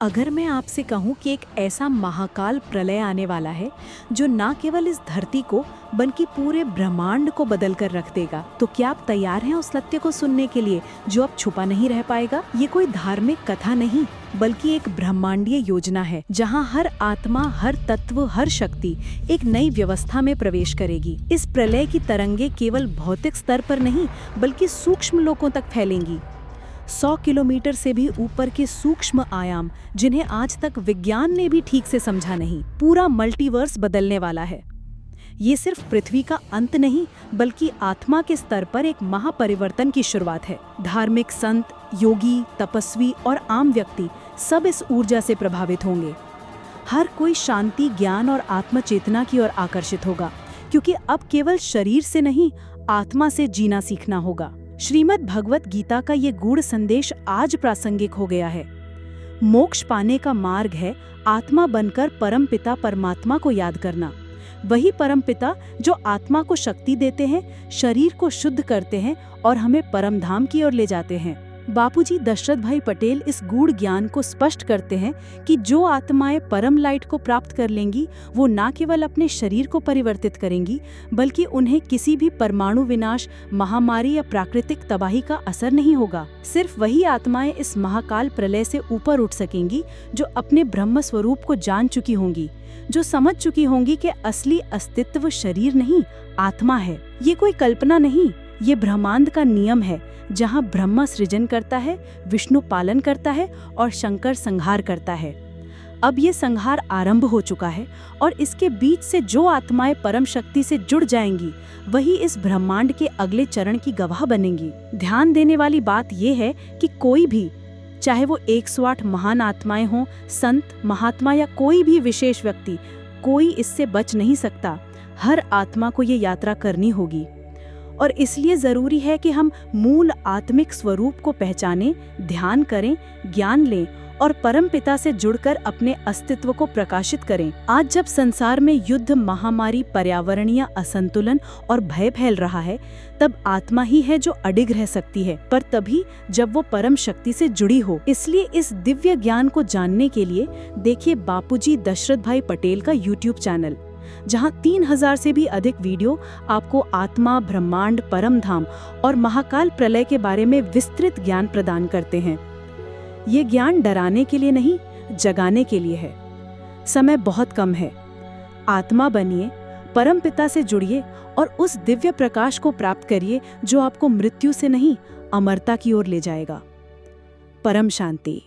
अगर मैं आपसे कहूं कि एक ऐसा महाकाल प्रलय आने वाला है जो ना केवल इस धरती को बल्कि पूरे ब्रह्मांड को बदल कर रख देगा, तो क्या आप तैयार हैं उस सत्य को सुनने के लिए जो अब छुपा नहीं रह पाएगा? ये कोई धार्मिक कथा नहीं, बल्कि एक ब्रह्मांडीय योजना है जहां हर आत्मा, हर तत्व, हर शक्ति एक नई व्यवस्था में प्रवेश करेगी। इस प्रलय की तरंगे केवल भौतिक स्तर पर नहीं बल्कि सूक्ष्म लोकों तक फैलेंगी। 100 किलोमीटर से भी ऊपर के सूक्ष्म आयाम जिन्हें आज तक विज्ञान ने भी ठीक से समझा नहीं। पूरा मल्टीवर्स बदलने वाला है। ये सिर्फ पृथ्वी का अंत नहीं बल्कि आत्मा के स्तर पर एक महापरिवर्तन की शुरुआत है। धार्मिक संत, योगी, तपस्वी और आम व्यक्ति सब इस ऊर्जा से प्रभावित होंगे। हर कोई शांति, ज्ञान और आत्मचेतना की ओर आकर्षित होगा, क्योंकि अब केवल शरीर से नहीं, आत्मा से जीना सीखना होगा। श्रीमद् भगवत गीता का ये गूढ़ संदेश आज प्रासंगिक हो गया है। मोक्ष पाने का मार्ग है आत्मा बनकर परमपिता परमात्मा को याद करना। वही परमपिता जो आत्मा को शक्ति देते हैं, शरीर को शुद्ध करते हैं और हमें परमधाम की ओर ले जाते हैं। बापूजी दशरथ भाई पटेल इस गूढ़ ज्ञान को स्पष्ट करते हैं कि जो आत्माएं परम लाइट को प्राप्त कर लेंगी, वो न केवल अपने शरीर को परिवर्तित करेंगी, बल्कि उन्हें किसी भी परमाणु विनाश, महामारी या प्राकृतिक तबाही का असर नहीं होगा। सिर्फ वही आत्माएं इस महाकाल प्रलय से ऊपर उठ सकेंगी जो अपने ब्रह्म स्वरूप को जान चुकी होंगी, जो समझ चुकी होंगी कि असली अस्तित्व शरीर नहीं, आत्मा है। ये कोई कल्पना नहीं, ये ब्रह्मांड का नियम है, जहाँ ब्रह्मा सृजन करता है, विष्णु पालन करता है और शंकर संहार करता है। अब ये संहार आरंभ हो चुका है और इसके बीच से जो आत्माएं परम शक्ति से जुड़ जाएंगी, वही इस ब्रह्मांड के अगले चरण की गवाह बनेंगी। ध्यान देने वाली बात यह है कि कोई भी, चाहे वो 108 महान आत्माएं हों, संत, महात्मा या कोई भी विशेष व्यक्ति, कोई इससे बच नहीं सकता। हर आत्मा को ये यात्रा करनी होगी और इसलिए जरूरी है कि हम मूल आत्मिक स्वरूप को पहचानें, ध्यान करें, ज्ञान लें और परम पिता से जुड़कर अपने अस्तित्व को प्रकाशित करें। आज जब संसार में युद्ध, महामारी, पर्यावरणीय असंतुलन और भय फैल रहा है, तब आत्मा ही है जो अडिग रह सकती है, पर तभी जब वो परम शक्ति से जुड़ी हो। इसलिए इस दिव्य ज्ञान को जानने के लिए देखिए बापूजी दशरथ भाई पटेल का YouTube चैनल, जहां 3000 से भी अधिक वीडियो आपको आत्मा, ब्रह्मांड, परम धाम और महाकाल प्रलय के बारे में विस्तृत ज्ञान प्रदान करते हैं। ये ज्ञान डराने के लिए नहीं, जगाने के लिए है। समय बहुत कम है। आत्मा बनिए, परम पिता से जुड़िए और उस दिव्य प्रकाश को प्राप्त करिए जो आपको मृत्यु से नहीं, अमरता की ओर ले जाएगा। परम शांति।